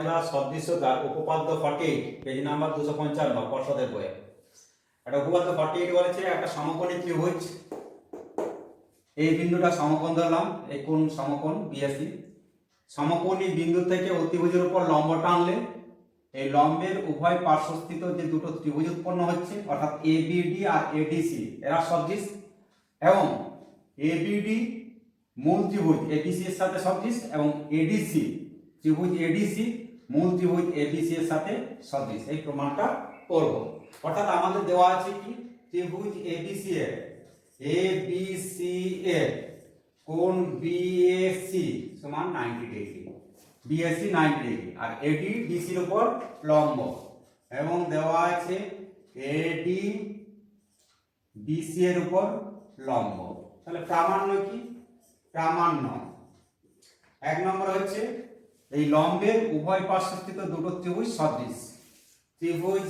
সদৃশ্যতার উপপাদ্য 48 page number 255 পর্ষদের বইয়ে। একটা উপপাদ্য 48 বলেছে একটা সমকোণী ত্রিভুজ, এই বিন্দুটা সমকোণ ধরলাম, এই কোণ সমকোণ বিএসি। সমকোণী বিন্দু থেকে অতিভুজের উপর লম্ব টানলে এই লম্বের উভয় পার্শ্বস্থিত যে দুটো ত্রিভুজ উৎপন্ন হচ্ছে অর্থাৎ এবিডি আর এডিসি এরা সদৃশ, এবং এবিডি মূল ত্রিভুজ এবিসি এর সাথে সদৃশ এবং এডিসি ত্রিভুজ এডিসি মূল ত্রিভুজ এবিসি এর সাথে সদৃশ। এই প্রমাণটা করব। অর্থাৎ আমাদের দেওয়া আছে কি ত্রিভুজ এবিসি এর কোণ বিএসি সমান 90 ডিগ্রি, বিএসি 90 ডিগ্রি, আর এডি ডিসির উপর লম্ব, এবং দেওয়া আছে এডি বিসি এর উপর লম্ব। তাহলে প্রামাণ্য কি? প্রামাণ্য এক নম্বর হচ্ছে এই লম্বের উভয় পার্শ্বস্থিত দুটো ত্রিভুজ সদৃশ, ত্রিভুজ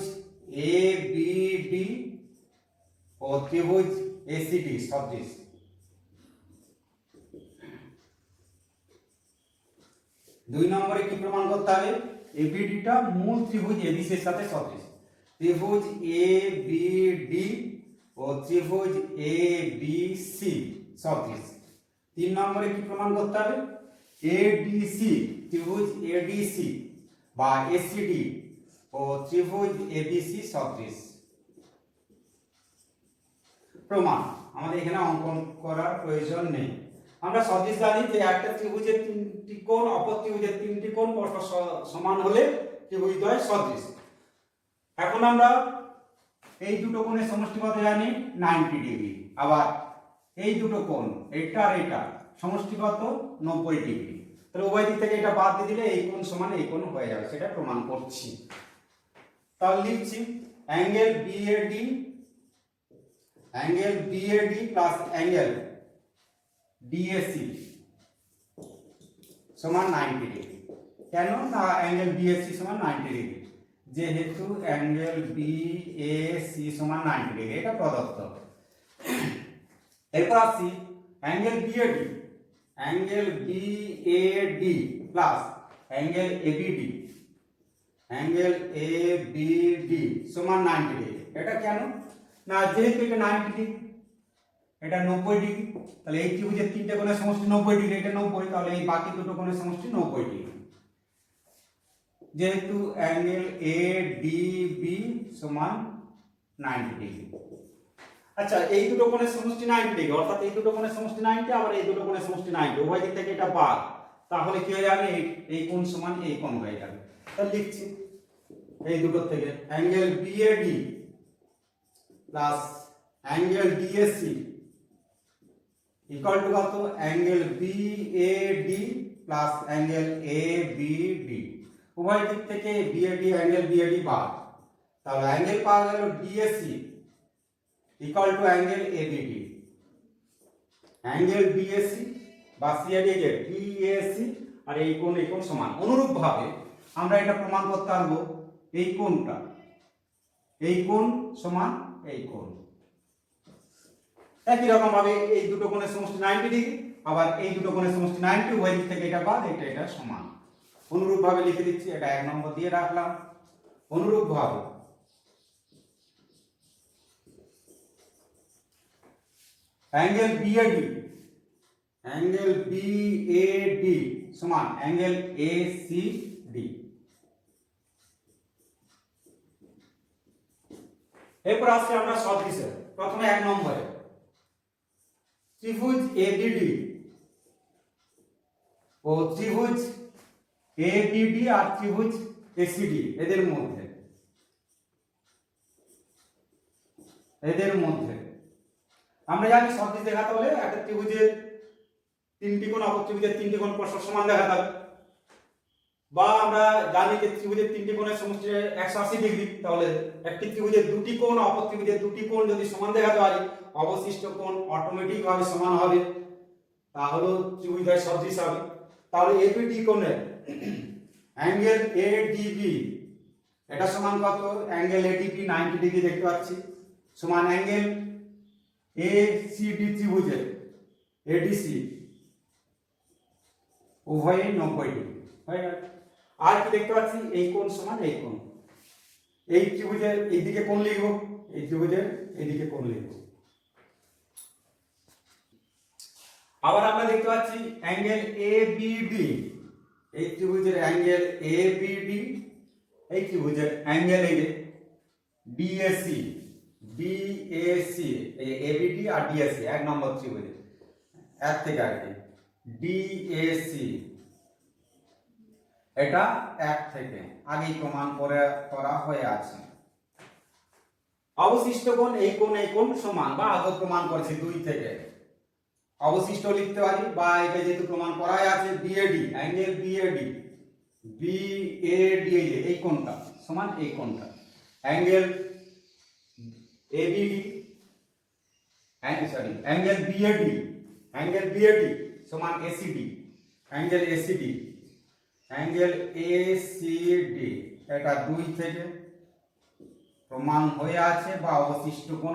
এ বি ডি ও ত্রিভুজ এসিডি সদৃশ। দুই নম্বরে কি প্রমাণ করতে হবে? এবিডিটা মূল ত্রিভুজ এবিসি এর সাথে সদৃশ, ত্রিভুজ এ বি ডি ও ত্রিভুজ এ বি সি সদৃশ। তিন নম্বরে কি প্রমাণ করতে হবে? এডিসি ত্রিভুজ এডিসি বা এসিডি ও ত্রিভুজ এবিসি সদৃশ। প্রমাণ আমাদের এখানে অঙ্কন করার প্রয়োজন নেই। আমরা সদৃশ জানি যে একটা ত্রিভুজের তিনটি কোণ অপর ত্রিভুজের তিনটি কোণ পরস্পর সমান হলে ত্রিভুজদ্বয় সদৃশ। এখন আমরা এই দুটো কোণের সমষ্টি কত জানি? 90 ডিগ্রি। আবার এই দুটো কোণ এটা আর এটা সমষ্টি কত? 90 ডিগ্রি। তাহলে উভয় দিক থেকে এটা বাদ দিয়ে দিলে এই কোণ সমান এই কোণ হয়ে যাবে, সেটা প্রমাণ করছি। তাহলে লিখছি angle BAD plus angle DAC সমান 90 ডিগ্রি। কেন না অ্যাঙ্গেল বিএসি সমান 90 ডিগ্রি, যেহেতু অ্যাঙ্গেল বিএসি সমান 90 ডিগ্রি এটা প্রদত্ত। এরপর আসছি angle BAD plus angle ABD সমান 90 ডিগ্রি। এটা কেন না যেহেতু এটা 90 ডিগ্রি এটা 90 ডিগ্রি, তাহলে এই ত্রিভুজের তিনটে কোণের সমষ্টি 90 ডিগ্রি, এটা 90, তাহলে এই বাকি দুটো কোণের সমষ্টি 90 ডিগ্রি। যেহেতু অ্যাঙ্গেল এডিবি সমান 90 ডিগ্রি। আচ্ছা, এই দুটো কোণের সমষ্টি 90 ডিগ্রি, অর্থাৎ এই দুটো কোণের সমষ্টি 90 আবার এই দুটো কোণের সমষ্টি 90, উভয় দিক থেকে এটা বাদ, তাহলে কি হয়ে যাবে? এই কোণ সমান এই কোণ হয়ে যাবে। তাহলে লিখছি এই দুটো থেকে angle BAD plus angle DAC equal to কত? Angle BAD plus angle ABD, উভয় দিক থেকে বিএডি অ্যাঙ্গেল বিএডি বাদ, তাহলে অ্যাঙ্গেল পাওয়া গেল DAC equal to angle ABD. Angle BAC বা সিএডি যে ডিএসি আর এই কোণ সমান। অনুরূপভাবে আমরা এটা প্রমাণ করতে পারবো এই কোণটা, এই কোণ সমান এই কোণ। একই রকম ভাবে এই দুটো কোণের সমষ্টি 90 ডিগ্রি, আবার এই দুটো কোণের সমষ্টি 90, উভয় দিক থেকে এটা বাদ, এটা সমান। অনুরূপ ভাবে লিখে দিচ্ছি, এটা 1 নম্বর দিয়ে রাখলাম। অনুরূপ ভাবে অ্যাঙ্গেল বিএডি সমান অ্যাঙ্গেল এসিডি। এরপর আসছে আমরা সদৃশে। প্রথমে 1 নম্বরে ত্রিভুজ এবিডি ও ত্রিভুজ এবিডি আর ত্রিভুজ এসিডি এদের মধ্যে আমরা জানি সদৃশ দেখাতে হলে একটা ত্রিভুজের তিনটি কোণ অপর ত্রিভুজের তিনটি কোণ পরস্পর সমান দেখাতে হবে, বা আমরা জানি যে ত্রিভুজের তিনটি কোণের সমষ্টি 180 ডিগ্রি, তাহলে একটি ত্রিভুজের দুটি কোণ অপর ত্রিভুজের দুটি কোণ যদি সমান দেখাতে পারি অবশিষ্ট কোণ অটোমেটিক ভাবে সমান হবে, তাহলে ত্রিভুজদ্বয় সদৃশ হবে। তাহলে এবিডি কোণের অ্যাঙ্গেল এডিবি এটা সমান কত? অ্যাঙ্গেল এডিবি 90 ডিগ্রি দেখতে পাচ্ছি, সমান অ্যাঙ্গেল এসিডি ত্রিভুজের এডিসি উভয়ই 90 ডিগ্রি হয়ে গেল। আর কি দেখতে পাচ্ছি এই কোণ সমান এই কোণ, এই ত্রিভুজের এইদিকে কোণ লিখব, এই ত্রিভুজের এইদিকে কোণ লিখব। আবার আমরা দেখতে পাচ্ছি অ্যাঙ্গেল এবিডি, এই ত্রিভুজের অ্যাঙ্গেল এবিডি, এই ত্রিভুজের অ্যাঙ্গেল এই যে ডিএসি, ডিএসি এই এবিডি আর ডিএসি এক নম্বর ত্রিভুজের এক থেকে আগে ডিএসি, এটা এক থেকে আগেই প্রমাণ করা হয়ে আছে। অবশিষ্ট কোণ এই কোণ সমান, বা আগে প্রমাণ করেছি 2 থেকে, অবশিষ্ট লিখতে পারি, বা এটা যেহেতু প্রমাণ করাই আছে বিএডি, অ্যাঙ্গেল বিএডি, বিএডি এই কোণটা সমান এই কোণটা, angle ABD angle BAD, angle BAD সমান ACD, angle ACD, angle ACD এটা 2 থেকে প্রমাণ হয়ে আছে, বা অবশিষ্ট কোণ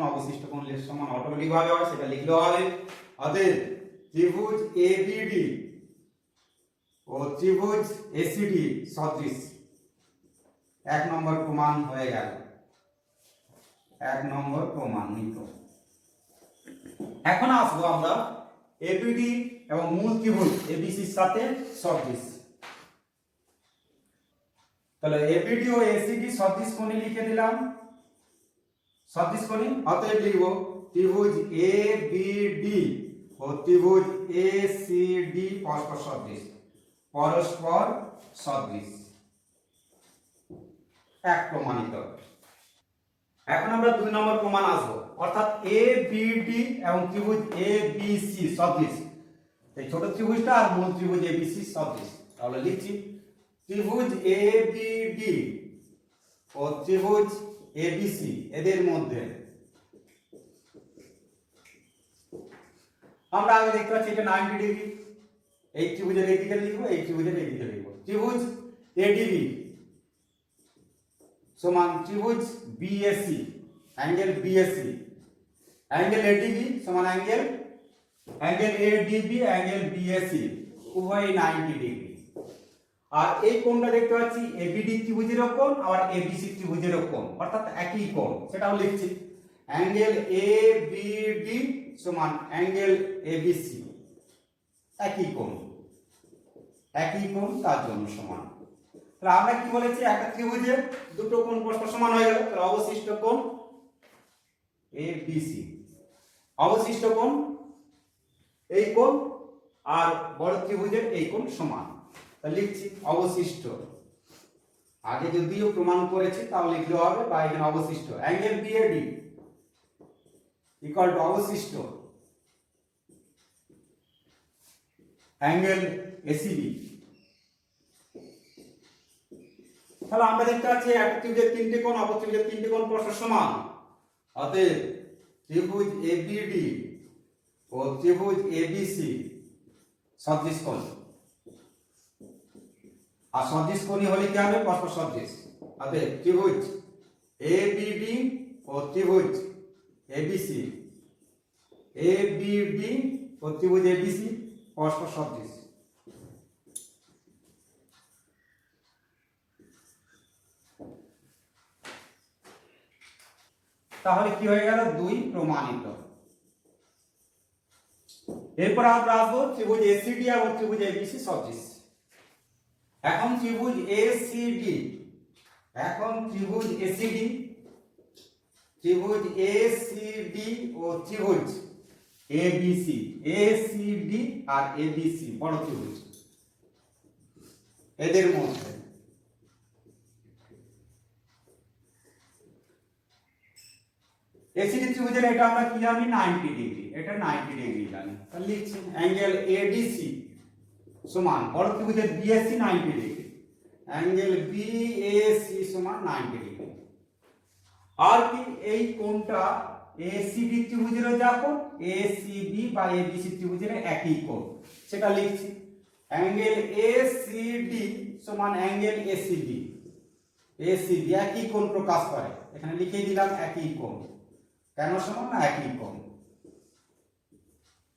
সমান অটোমেটিক ভাবে হয়, সেটা লিখলেও হবে। অতএব ত্রিভুজ এবিডি ও ত্রিভুজ এসিডি সদৃশ, 1 নম্বর প্রমাণ হয়ে গেল, 1 নম্বর প্রমাণিত। এখন আসবো আমরা এবিডি এবং মূল ত্রিভুজ এবিসির সাথে সদৃশ। তাহলে এবিডি ও এসিডি সদৃশ কোণে লিখে দিলাম, সদৃশ কোণে, অতএব লিখব ত্রিভুজ এবিডি ও ত্রিভুজ এসিডি পরস্পর সদৃশ, পরস্পর সদৃশ, 1 প্রমাণিত। এখন আমরা 2 নম্বর প্রমাণ আসবো, অর্থাৎ এবিডি এবং ত্রিভুজ এবিসি সদৃশ, এই ছোট ত্রিভুজটা আর মূল ত্রিভুজ এবিসি সদৃশ। তাহলে লিখছি ত্রিভুজ এবিডি ও ত্রিভুজ এবিসি এদের মধ্যে আমরা আগে দেখতে পাচ্ছি এটা 90 ডিগ্রি, এই ত্রিভুজের এই দিকে লিখব, এই ত্রিভুজের এই দিকে লিখব। ত্রিভুজ এডিবি সমান ত্রিভুজ BAC, angle BAC, angle ADB সমান অ্যাঙ্গেল এডিবি, অ্যাঙ্গেল বিএসি উভয় 90 ডিগ্রি। আর এই কোণটা দেখতে পাচ্ছি এবিডি ত্রিভুজের কোণ, আবার এবিসি ত্রিভুজের কোণ, অর্থাৎ একই কোণ, সেটাও লিখছি অ্যাঙ্গেল এবিডি সমান অ্যাঙ্গেল এবিসি, একই কোণ, তার জন্য সমান। তাহলে আমরা কি বলেছি, একটা ত্রিভুজের দুটো কোণ পরস্পর সমান হয়ে গেল, তাহলে অবশিষ্ট কোণ এবিসি, অবশিষ্ট কোণ এই কোণ আর বড় ত্রিভুজের এই কোণ সমান। তাহলে লিখছি অবশিষ্ট, আগে যদিও প্রমাণ করেছি তাও লিখলে হবে, বা এখানে অবশিষ্ট অ্যাঙ্গেল বিএডি ইকুয়াল টু অবশিষ্ট অ্যাঙ্গেল এসিবি। তাহলে আমরা দেখতে পাচ্ছি একটা ত্রিভুজের 3টে কোণ, অপর ত্রিভুজের 3টে কোণ পরস্পর সমান, অতএব ত্রিভুজ এবিডি ও ত্রিভুজ এবিসি সদৃশ কোণ। আর সদৃশ কোণই হলে কি হবে, পরস্পর সদৃশ। অতএব ত্রিভুজ এবিডি ও ত্রিভুজ এবিসি, এবিডি ও ত্রিভুজ এবিসি পরস্পর সদৃশ। তাহলে কি হয়ে গেল, 2 প্রমাণিত। এরপর আমরা আসবো ত্রিভুজ এসিডি এবং ত্রিভুজ এবিসি সদৃশ। এখন ত্রিভুজ এসিডি, ত্রিভুজ এসিডি ও ত্রিভুজ এবিসি, এসিডি আর এবিসি বড় ত্রিভুজ, এদের মধ্যে এসিডি ত্রিভুজের এটা আমরা কি জানি, 90 ডিগ্রি, এটা 90 ডিগ্রি জানি। তাহলে লিখছি অ্যাঙ্গেল এডিসি সমান বড় ত্রিভুজের বিএসি 90 ডিগ্রি, অ্যাঙ্গেল বিএসি সমান 90 ডিগ্রি। আর কি এই কোণটা এসিডি ত্রিভুজের যা কোণ, এসিবি বা এবিসি ত্রিভুজের একই কোণ, সেটা লিখছি অ্যাঙ্গেল এসিডি সমান অ্যাঙ্গেল এসিবি, এসিবি একই কোণ প্রকাশ করে, এখানে লিখে দিলাম একই কোণ, কেন সমান না একই কোণ।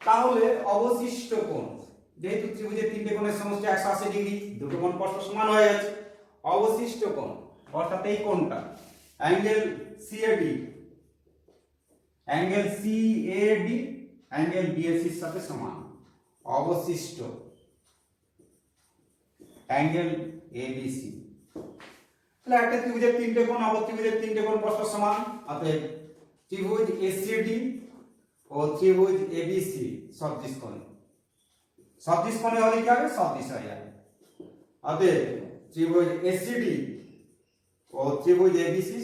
তাহলে অবশিষ্ট কোণ, যেহেতু ত্রিভুজের 3টে কোণের সমষ্টি 180 ডিগ্রি, দুটো কোণ পরস্পর সমান হয়ে যাচ্ছে, অবশিষ্ট কোণ অর্থাৎ এই কোণটা angle CAD, angle CAD angle বিএসির সাথে সমান, অবশিষ্ট অ্যাঙ্গেল এবিসি। তাহলে একটা ত্রিভুজের তিনটে কোণ, আবার ত্রিভুজের তিনটে কোণ পরস্পর সমান, অতএব ত্রিভুজ এসিডি ও ত্রিভুজ এবিসি সদৃশ কোণ। সদৃশ কোণে হলে কি হবে? সদৃশ হয়ে যাবে। অতএব ত্রিভুজ এসিডি ও ত্রিভুজ এবিসি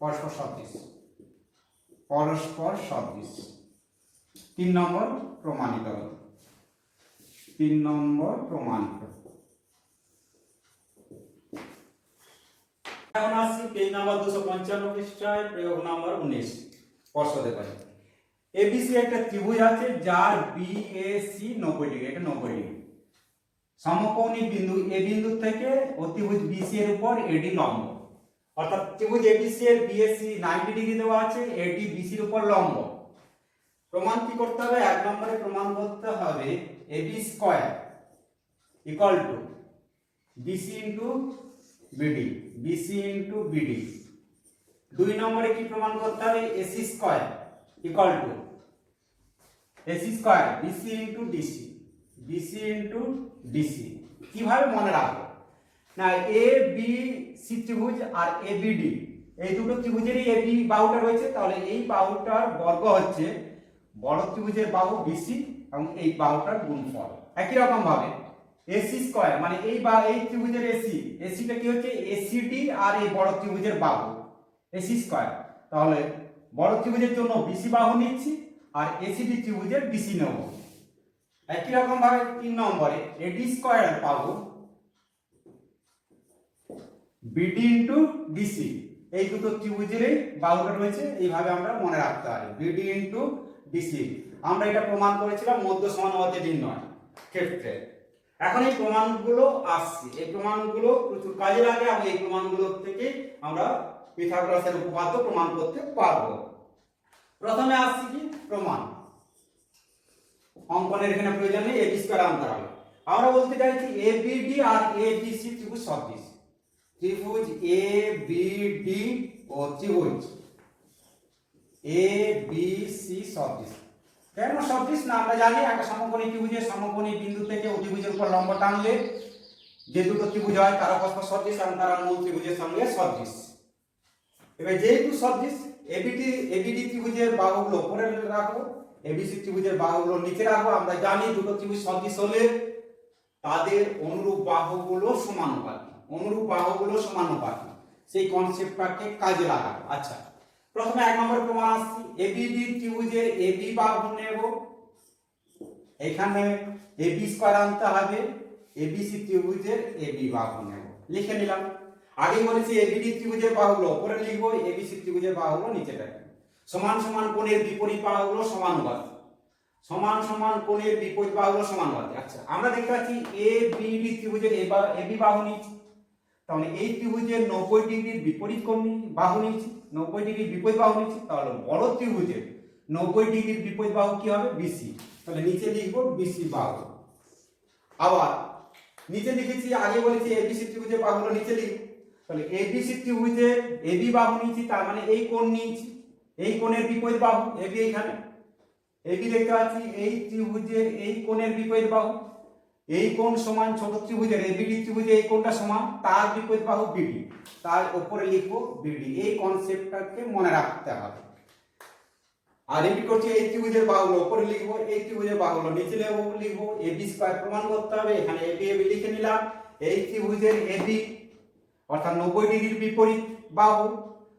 পরস্পর সদৃশ, পরস্পর সদৃশ। 3 নম্বর প্রমাণিত হল। 3 নম্বর প্রমাণিত। এখন আসছি পেজ নাম্বার 255 পৃষ্ঠায় প্রয়োগ নাম্বার 19 পর্ষদে পাই। এবিসি একটা ত্রিভুজ আছে যার বিএসি 90 ডিগ্রি, এটা 90 ডিগ্রি। সমকোণী বিন্দু এ বিন্দু থেকে অতিভুজ বিসি এর উপর এডি লম্ব, অর্থাৎ ত্রিভুজ এবিসি এর বিএসি 90 ডিগ্রি দেওয়া আছে, এডি বিসি এর উপর লম্ব। প্রমাণ কি করতে হবে? 1 নম্বরে প্রমাণ করতে হবে AB square equal to BC into BD, BC into BD. 2 নম্বরে কি প্রমাণ করতে হবে? AC square equal to AC square BC into DC, BC into DC. কিভাবে মনে রাখবো? না, এ বি সি ত্রিভুজ আর এ বি ডি এই দুটো ত্রিভুজেরই এ বি বাহুটা রয়েছে, তাহলে এই বাহুটার বর্গ হচ্ছে বড় ত্রিভুজের বাহু বিসি এবং এই বাহুটার গুণফল। একই রকম ভাবে এসি স্কয়ার মানে এই ত্রিভুজের এসি, এসিটা কি হচ্ছে? এসিডি আর এই বড় ত্রিভুজের বাহু এসি স্কয়ার। তাহলে বড় ত্রিভুজের জন্য বিসি বাহু নিচ্ছি আর এসিডি ত্রিভুজের বিসি নেব। একই রকম ভাবে 3 নম্বরে এডি স্কয়ার পাবো বিডি ইনটু ডিসি, এই দুটো ত্রিভুজের বাহুটা রয়েছে, এইভাবে আমরা মনে রাখতে পারি বিডি ইনটু ডিসি। আমরা এটা প্রমাণ করেছিলাম মধ্য সমানুপাতে নির্ণয় ক্ষেত্রে। এখন এই প্রমাণগুলো আসছে, এই প্রমাণগুলো প্রচুর কাজে লাগে এবং এই প্রমাণগুলো থেকে আমরা পিথাগোরাসের উপপাদ্য প্রমাণ করতে পারবো। প্রথমে আসছে কি প্রমাণ, অঙ্কনের এখানে প্রয়োজন নেই, এবি স্কয়ার আনতে হবে। আমরা বলতে চাইছি এবিডি আর এবিসি ত্রিভুজ সদৃশ, ত্রিভুজ এবিডি ও ত্রিভুজ এবিসি সদৃশ। কেন সদৃশ? না, আমরা জানি একটা সমকোণী ত্রিভুজের সমকোণী বিন্দু থেকে অতিভুজের উপর লম্ব টানলে যে দুটো ত্রিভুজ হয় তারা পরস্পর সদৃশ এবং তারা মূল ত্রিভুজের সঙ্গে সদৃশ। এবার যেহেতু সদৃশ, এবিডি ত্রিভুজের বাহুগুলো উপরে রাখবো, এবিসি ত্রিভুজের বাহুগুলো নিচে রাখবো। আমরা জানি দুটো ত্রিভুজ সদৃশ হলে তাদের অনুরূপ বাহুগুলো সমানুপাতিক, অনুরূপ বাহুগুলো সমানুপাতিক, সেই কনসেপ্টটাকে কাজে লাগাবো। আচ্ছা, প্রথমে 1 নম্বর প্রমাণ আসছে, এবিডি ত্রিভুজের এবি বাহু নেব, এখানে এবি স্কয়ার আনতে হবে, এবিসি ত্রিভুজের এবি বাহু নেব, লিখে নিলাম। আগে বলেছি এবিডি ত্রিভুজের বাহুগুলো উপরে লিখবো, এবিসি ত্রিভুজের বাহুগুলো নিচে রাখবো। সমান সমান কোণের বিপরীত বাহুগুলো সমানুপাতিক, সমান সমান কোণের বিপরীত বাহুগুলো সমানুপাতিক। আচ্ছা, আমরা দেখতে পাচ্ছি এবিডি ত্রিভুজের এবি বাহু নিচ্ছি, তাহলে এই ত্রিভুজের 90 ডিগ্রির বিপরীত কোণ বাহু নিচ্ছি, 90 ডিগ্রির বিপরীত বাহু নিচ্ছি, তাহলে বড় ত্রিভুজের 90 ডিগ্রির বিপরীত বাহু কি হবে? বিসি। তাহলে নিচে লিখবো বিসি বাহু। আবার নিচে লিখেছি, আগে বলেছি এবিসি ত্রিভুজের বাহুগুলো নিচে লিখব, তাহলে এবিসি ত্রিভুজের এবি বাহু নিচ্ছি, তার মানে এই কোণ নিচ্ছি, এই কোণের বিপরীত বাহু এবি, এখানে এবি দেখতে পাচ্ছি এই ত্রিভুজের এই কোণের বিপরীত বাহু, এই কোণ সমান ছোট ত্রিভুজের এবিডি ত্রিভুজের এই কোণটা সমান তার বিপরীত বাহু বিডি, তার উপরে লিখবো বিডি। এই কনসেপ্টটাকে মনে রাখতে হবে। আর রিপিট করছি, এই ত্রিভুজের বাহুগুলো উপরে লিখবো, এই ত্রিভুজের বাহুগুলো নিচে লিখবো। এবি স্কয়ার প্রমাণ করতে হবে, এখানে এবি এবি লিখে নিলাম। এই ত্রিভুজের এবি অর্থাৎ 90 ডিগ্রির বিপরীত বাহু,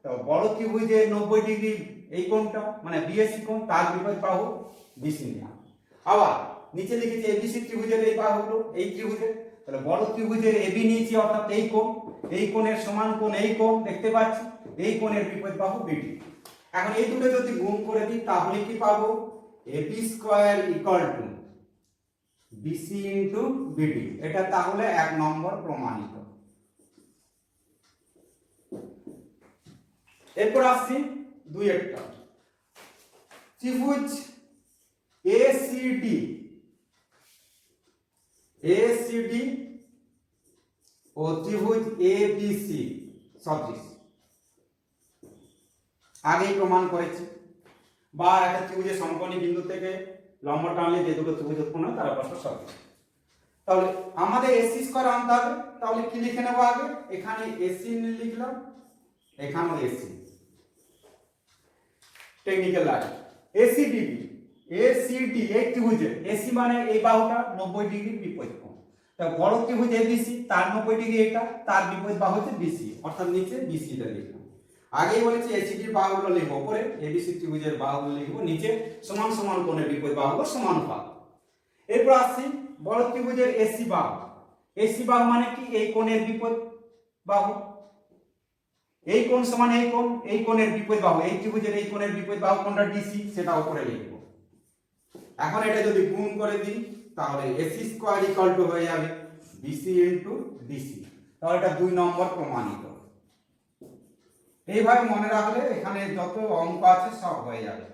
তো বড় ত্রিভুজের 90 ডিগ্রি এই কোণটা মানে বিএসি কোণ, তার বিপরীত বাহু বিসি নিলাম। আবার নিচে লিখেছি এবিসি ত্রিভুজের এই বাহুগুলো এই ত্রিভুজের, তাহলে বড় ত্রিভুজের এবি নিয়েছি অর্থাৎ এই কোণ, এই কোণের সমান কোণ এই কোণ দেখতে পাচ্ছি, এই কোণের বিপরীত বাহু বিডি। এখন এই দুটো যদি গুণ করে দিই তাহলে কি পাবো? AB square equal to BC into BD. এটা তাহলে 1 নম্বর প্রমাণিত। এরপর আসছি 2 একটা, ত্রিভুজ এসিডি ও ত্রিভুজ এবিসি সদৃশ আগেই প্রমাণ করেছি। বা একটা ত্রিভুজের সমকোণী বিন্দু থেকে লম্ব টানলে যে দুটো ত্রিভুজ উৎপন্ন হয় তারা পরস্পর সদৃশ। তাহলে আমাদের এসি স্কয়ার আনতে হবে। তাহলে কি লিখে নেব আগে? এখানে এসি লিখলাম, এখানেও AC. Technical line ACDB, ACD এই ত্রিভুজে এসি মানে এই বাহুটা 90 ডিগ্রির বিপরীত কোণ। তা বড় ত্রিভুজ এবিসি তার 90 ডিগ্রি এটা, তার বিপরীত বাহু হচ্ছে বিসি, অর্থাৎ নিচে বিসিটা লিখলাম। আগেই বলেছি এসিডির বাহুগুলো লিখবো উপরে, এবিসি ত্রিভুজের বাহুগুলো লিখবো নিচে, সমান সমান কোণের বিপরীত বাহুগুলো সমানুপাত। এরপর আসছি বড় ত্রিভুজের এসি বাহু। এসি বাহু মানে কি? এই কোণের বিপরীত বাহু। এই কোণ সমান এই কোণ, এই কোণের বিপরীত বাহু, এই ত্রিভুজের এই কোণের বিপরীত বাহু কোণটা ডিসি, সেটা উপরে লিখব। এখন এটা যদি গুণ করে দিই তাহলে এসি স্কয়ার ইকুয়াল টু হয়ে যাবে বিসি ইনটু ডিসি। তাহলে এটা 2 নম্বর প্রমাণিত। এইভাবে মনে রাখলে এখানে যত অঙ্ক আছে সব হয়ে যাবে।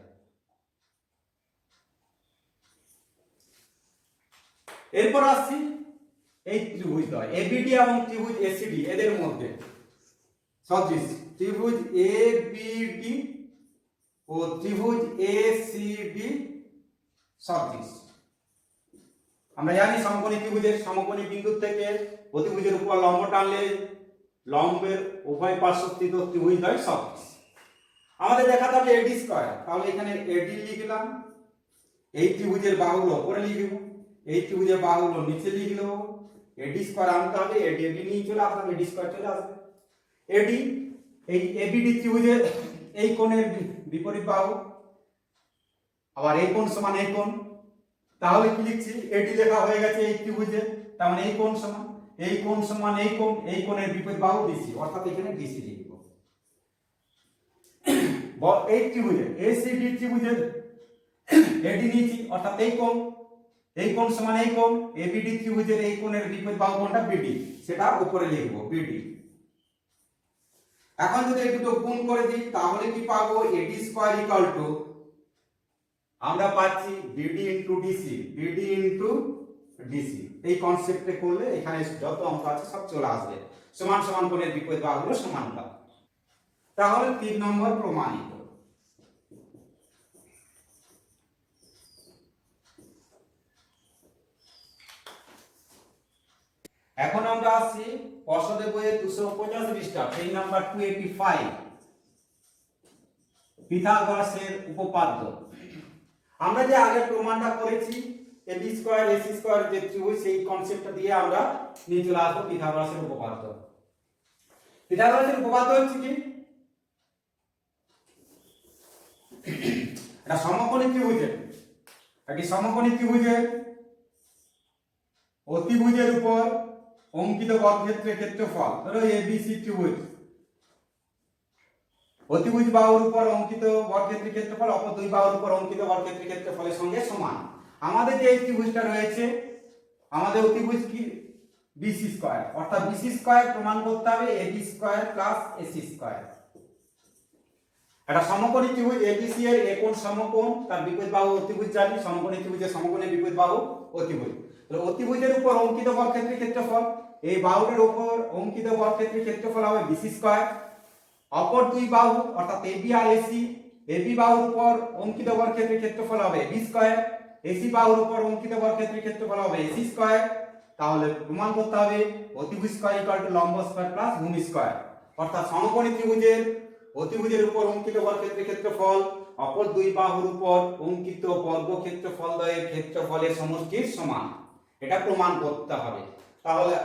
এরপর আসছি এই ত্রিভুজ দ্বয় এবিডি এবং ত্রিভুজ এসিডি এদের মধ্যে সদৃশ ত্রিভুজ এবিডি ও ত্রিভুজ এসিডি সদৃশ। আমরা জানি সমকোণী ত্রিভুজের সমকোণী বিন্দু থেকে অতিভুজের উপর লম্ব টানলে লম্বের উভয় পার্শ্বস্থিত ত্রিভুজ দ্বয় সদৃশ। আমাদের দেখাতে হবে এডি স্কয়ার। তাহলে এখানে এডি লিখলাম, এই ত্রিভুজের বাহুগুলো উপরে লিখব, এই ত্রিভুজের বাহুগুলো নিচে লিখব। এডি স্কয়ার আনতে হবে, এডি এডি নিয়ে চলে আসলাম, এডি স্কয়ার চলে আসবে। এডি এই এবিডি ত্রিভুজের এই কোণের বিপরীত বাহু, আবার এই কোণ সমান এই কোণ। তাহলে কি লিখছি? এডি লেখা হয়ে গেছে এই ত্রিভুজে, তার মানে এই কোণ সমান এই কোণ সমান এই কোণ, এই কোণের বিপরীত বাহু ডিসি, অর্থাৎ এখানে ডিসি লিখব। এই ত্রিভুজে এসিডি ত্রিভুজের এডি নিয়েছি, অর্থাৎ এই কোণ সমান এই কোণ, এবিডি ত্রিভুজের এই কোণের বিপরীত বাহু কোণটা বিডি, সেটা উপরে লিখব বিডি। এখন যদি এই দুটো গুণ করে দিই তাহলে কি পাবো? এডি স্কয়ার ইকুয়াল টু আমরা পাচ্ছি BD into DC, BD into DC. এই কনসেপ্টে করলে এখানে যত অঙ্ক আছে সব চলে আসবে। সমান সমান কোণের বিপরীত বাহুগুলো সমানুপাত। তাহলে 3 নম্বর প্রমাণিত। এখন আমরা আসছি পর্ষদের বইয়ে 285 পৃষ্ঠা, পেজ নাম্বার 285, পিথাগোরাসের উপপাদ্য। আমরা যে আগে প্রমাণটা করেছি এবি স্কয়ার এসি স্কয়ার যে ত্রিভুজ, সেই কনসেপ্টটা দিয়ে আমরা নিয়ে চলে আসবো পিথাগোরাসের উপপাদ্য। পিথাগোরাসের উপপাদ্য হচ্ছে কি? এটা সমকোণী ত্রিভুজের, একটি সমকোণী ত্রিভুজের অতিভুজের উপর অঙ্কিত বর্গক্ষেত্রের ক্ষেত্রফল, ধরো এবিসি ত্রিভুজ, অতিভুজ বাহুর উপর অঙ্কিত বর্গক্ষেত্রের ক্ষেত্রফল অপর দুই বাহুর উপর অঙ্কিত বর্গক্ষেত্রের ক্ষেত্রফলের সঙ্গে সমান। আমাদের যে এই ত্রিভুজটা রয়েছে, আমাদের অতিভুজ কি? বিসি স্কয়ার, অর্থাৎ বিসি স্কয়ার প্রমাণ করতে হবে AB square plus AC square. এটা সমকোণী ত্রিভুজ এবিসি এর একোণ সমকোণ, তার বিপরীত বাহু অতিভুজ জানি, সমকোণী ত্রিভুজের সমকোণের বিপরীত বাহু অতিভুজ। তাহলে অতিভুজের উপর অঙ্কিত বর্গক্ষেত্রের ক্ষেত্রফল, এই বাহুটার উপর অঙ্কিত বর্গক্ষেত্রের ক্ষেত্রফল হবে বিসি স্কয়ার। অপর দুই বাহু অর্থাৎ এবি আর এসি, এবি বাহুর উপর অঙ্কিত বর্গক্ষেত্রের ক্ষেত্রফল হবে বি স্কয়ার, এসি বাহুর উপর অঙ্কিত বর্গক্ষেত্রের ক্ষেত্রফল হবে এসি স্কয়ার। তাহলে প্রমাণ করতে হবে অতিভুজ স্কয়ার ইকুয়াল টু লম্ব স্কয়ার প্লাস ভূমি স্কয়ার, অর্থাৎ সমকোণী ত্রিভুজের অতিভুজের উপর অঙ্কিত বর্গক্ষেত্রের ক্ষেত্রফল অপর দুই বাহুর উপর অঙ্কিত বর্গক্ষেত্রফল দ্বয়ের ক্ষেত্রফলের সমষ্টির সমান। এটা প্রমাণ করতে হবে। তাহলে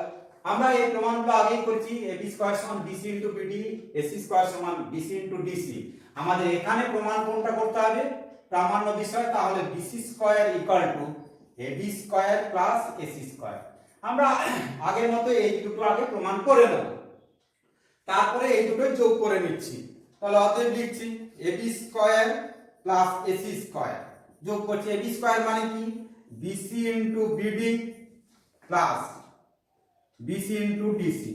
আমরা এই প্রমাণগুলো আগেই করেছি, এবি স্কয়ার সমান BC into BD, AC square সমান বিসি ইনটু ডিসি। আমাদের এখানে প্রমাণ কোনটা করতে হবে? প্রামাণ্য বিষয়। তাহলে BC square equal to AB square plus AC square. আমরা আগের মতো এই দুটো আগে প্রমাণ করে নেব, তারপরে এই দুটো যোগ করে নিচ্ছি। তাহলে অতএব লিখছি AB square plus AC square, যোগ করছি এবি স্কয়ার মানে কি? BC into BD plus BC into DC.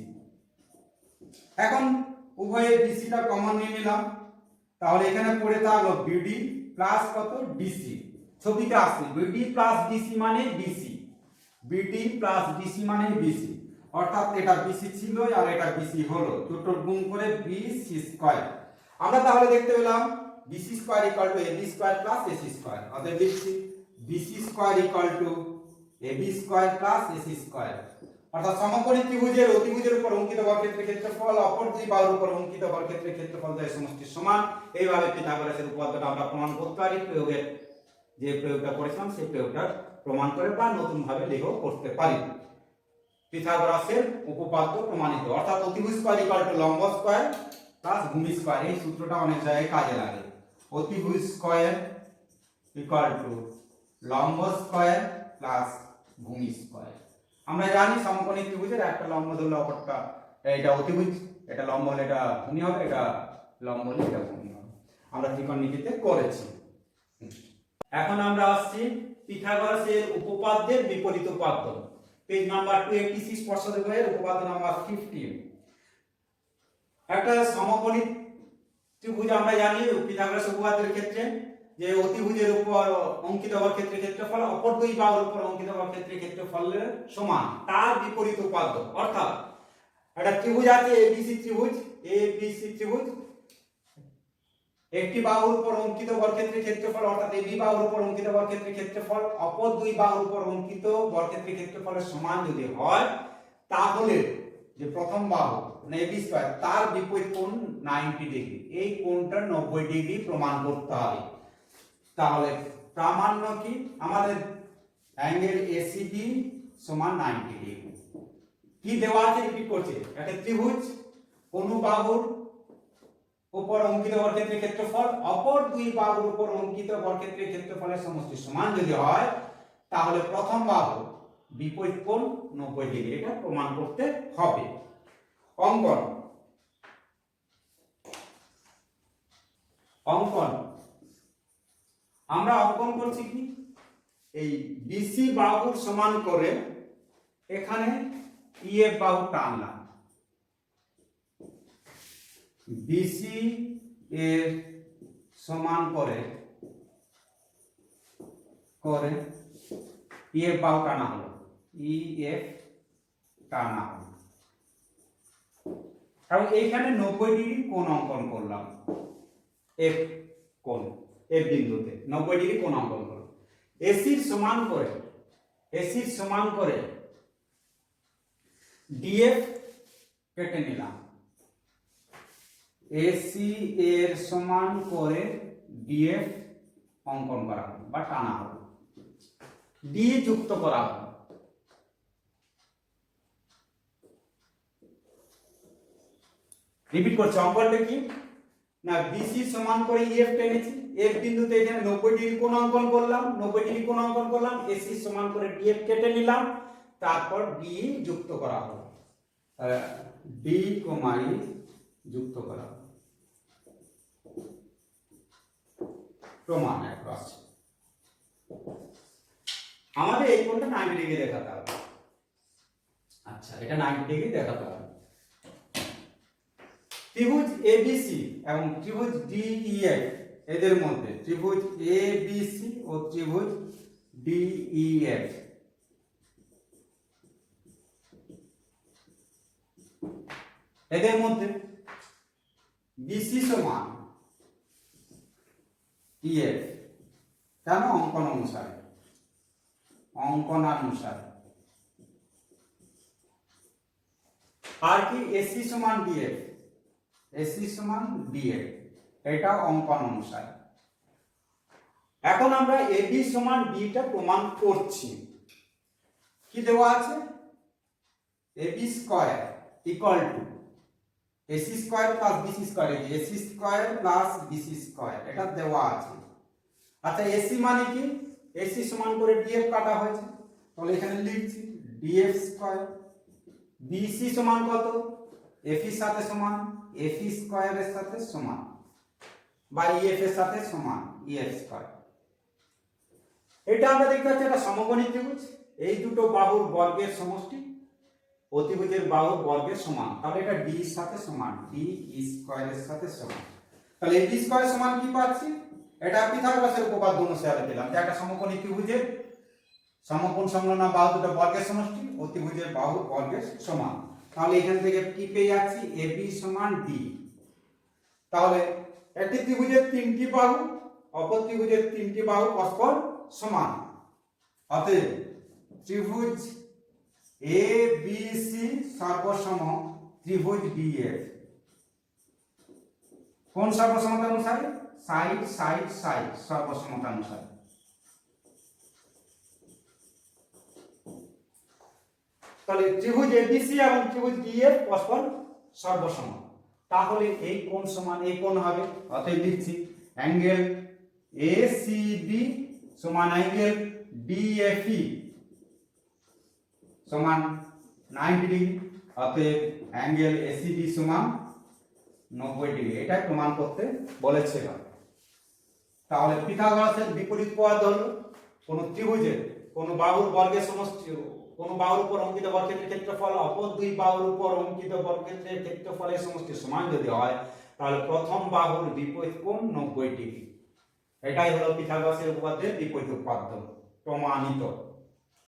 এখন উভয়ে বিসিটা কমন নিয়ে নিলাম, তাহলে এখানে পড়ে থাকলো বিডি প্লাস কত? ডিসি। ছবিতে আসছে বিডি প্লাস ডিসি মানে ডিসি, বিডি প্লাস ডিসি মানে ডিসি। অর্থাৎ এটা বিসি ছিল আর এটা বিসি হলো, দুটোর গুণ করে বিসি স্কয়ার। আমরা তাহলে দেখতে পেলাম BC square equal to AB square plus AC square. অতএব লিখছি BC square equal to AB square plus AC square. অর্থাৎ সমকোণী ত্রিভুজের অতিভুজের উপর অঙ্কিত বর্গক্ষেত্রের ক্ষেত্রফল অপর দুই বাহুর উপর অঙ্কিত বর্গক্ষেত্রের ক্ষেত্রফল দ্বয়ের সমষ্টির সমান। এইভাবে পিথাগোরাসের উপপাদ্যটা আমরা প্রমাণ করতে পারি। প্রয়োগের যে প্রয়োগটা করেছিলাম সেই প্রয়োগটা প্রমাণ করে বা নতুন ভাবে লিখেও করতে পারি। পিথাগোরাসের উপপাদ্য প্রমাণিত, অর্থাৎ অতিভুজ স্কয়ার ইকুয়াল টু লম্ব স্কয়ার প্লাস ভূমি স্কয়ার। এই সূত্রটা অনেক জায়গায় কাজে লাগে। অতিভুজ স্কয়ার ইকুয়াল টু লম্ব স্কয়ার প্লাস ভূমি স্কয়ার। আমরা জানি সমকোণী ত্রিভুজের একটা লম্ব ধরলে অপরটা, এটা অতিভুজ, এটা লম্ব হলে এটা ভূমি হবে, এটা লম্ব হলে এটা ভূমি হবে। আমরা ত্রিকোণমিতিতে করেছি। এখন আমরা আসছি পিথাগোরাসের উপপাদ্যের বিপরীত উপাদ্য। পেজ নাম্বার 286 স্পর্শদ্বয়ের উপপাদ্য নাম্বার 15। একটা সমকোণী ত্রিভুজ আমরা জানি পিথাগোরাসের উপপাদ্যের ক্ষেত্রে যে অতিভুজের উপর অঙ্কিত বর্গক্ষেত্রের ক্ষেত্রফল অপর দুই বাহুর উপর অঙ্কিত বর্গক্ষেত্রের ক্ষেত্রফলের সমান, তার বিপরীত উপাদ্য। অর্থাৎ একটা ত্রিভুজ আছে এবিসি ত্রিভুজ, এবিসি ত্রিভুজ, একটি বাহুর উপর অঙ্কিত বর্গক্ষেত্রের ক্ষেত্রফল অর্থাৎ এবি বাহুর উপর অঙ্কিত বর্গক্ষেত্রের ক্ষেত্রফল অপর দুই বাহুর উপর অঙ্কিত বর্গক্ষেত্রের ক্ষেত্রফলের সমান যদি হয়, তাহলে যে প্রথম বাহু মানে এবি স্কয়ার তার বিপরীত কোণ 90 ডিগ্রি, এই কোণটা 90 ডিগ্রি প্রমাণ করতে হবে। তাহলে প্রামাণ্য কি আমাদের অ্যাঙ্গেল এসিবি সমান 90 ডিগ্রি। কি দেওয়া আছে রিপিট করছে, একটা ত্রিভুজ কোন বাহুর উপর অঙ্কিত বর্গক্ষেত্রের ক্ষেত্রফল অপর দুই বাহুর উপর অঙ্কিত বর্গক্ষেত্রের ক্ষেত্রফলের সমষ্টি সমান যদি হয়, তাহলে প্রথম বাহু বিপরীত কোণ 90 ডিগ্রি, এটা প্রমাণ করতে হবে। অঙ্কন অঙ্কন আমরা অঙ্কন করছি কি, এই বিসি বাহুর সমান করে এখানে ইএফ বাহু টানলাম, বিসি এর সমান করে ইএফ বাহু টানা হলো, ইএফ টানা হলো এবং এইখানে 90 ডিগ্রি কোণ অঙ্কন করলাম। এফ কোণ, এফ বিন্দুতে 90 ডিগ্রি কোণ অঙ্কন করলাম। এসির সমান করে ডিএফ কেটে নিলাম, এসি এর সমান করে ডিএফ অঙ্কন করা হলো বা টানা হলো, ডি যুক্ত করা হলো। রিপিট করছি, অঙ্কনটা কি না, বিসি সমান করে ইএফ টেনেছি, এফ বিন্দুতে এখানে 90 ডিগ্রি কোণ অঙ্কন করলাম, 90 ডিগ্রি কোণ অঙ্কন করলাম, এসি সমান করে ডিএফ কেটে নিলাম, তারপর ডি যুক্ত করা হলো, ডি কমাই যুক্ত করা হলো। প্রমাণ অ্যাক্রস। আমাদের এই কোণটা 90 ডিগ্রি দেখাতে হবে। আচ্ছা, এটা 90 ডিগ্রি দেখাতে হবে। ত্রিভুজ এবিসি এবং ত্রিভুজ ডিইএফ এদের মধ্যে, ত্রিভুজ এবিসি ও ত্রিভুজ ডিইএফ এদের মধ্যে বিসি সমান ইএফ, কেন? অঙ্কনানুসারে। আর কি এসি সমান ডিএফ, এসি সমান ডিএফ, এটা অঙ্কন অনুসারে। এখন আমরা এবি সমান ডিটা প্রমাণ করছি। কি দেওয়া আছে, AB square equal to AC square plus BC square, AC square plus BC square, এটা দেওয়া আছে। আচ্ছা, এসি মানে কি, এসি সমান করে ডিএফ কাটা হয়েছে, তাহলে এখানে লিখছি ডিএফ স্কয়ার। বিসি সমান কত, এফ এর সাথে সমান, এফ স্কয়ারের সাথে সমান বা ইএফ এর সাথে সমান, ইএফ স্কয়ার। এটা আমরা দেখতে পাচ্ছি একটা সমকোণী ত্রিভুজ, এই দুটো বাহুর বর্গের সমষ্টি অতিভুজের বাহুর বর্গের সমান, তাহলে এটা ডি এর সাথে সমান, ডি স্কয়ারের সাথে সমান। তাহলে ডি স্কয়ার সমান কি পাচ্ছি, এটা পিথাগোরাসের উপপাদ্য অনুসারে পেলাম যে একটা সমকোণী ত্রিভুজের সমকোণ সংলগ্ন বাহু দুটো বর্গের সমষ্টি ও ত্রিভুজের বাহু বর্গের সমান। তাহলে এখান থেকে কি পেয়ে যাচ্ছি এবি সমান ডি। তাহলে একটি ত্রিভুজের তিনটি বাহু অপর ত্রিভুজের তিনটি বাহু পরস্পর সমান। অতএব ত্রিভুজ এ বি সি সর্বসম ত্রিভুজ ডিএফ কোন সর্বসমতা অনুসারে? সাইড সাইড সাইড সর্বসমতা অনুসারে। তাহলে ত্রিভুজ এবিসি এবং ত্রিভুজ ডিএফ পরস্পর সর্বসম। তাহলে এই কোণ সমান এই কোণ হবে। অতএব লিখছি অ্যাঙ্গেল এসিবি সমান অ্যাঙ্গেল ডিএফই সমান 90 ডিগ্রি। অতএব অ্যাঙ্গেল এসিবি সমান 90 ডিগ্রি। এটা প্রমাণ করতে বলেছিল। তাহলে পিথাগোরাসের বিপরীত পদ্ধতি হলো কোন ত্রিভুজের কোন বাহুর বর্গের সমষ্টি, কোন বাহুর উপর অঙ্কিত বর্গক্ষেত্রের ক্ষেত্রফল অপর দুই বাহুর উপর অঙ্কিত বর্গক্ষেত্রের ক্ষেত্রফলের সমষ্টি সমান যদি হয় তাহলে প্রথম বাহুর বিপরীত কোণ 90 ডিগ্রি। এটাই হলো পিথাগোরাসের উপপাদ্যের বিপরীত উপাদ্য প্রমাণিত।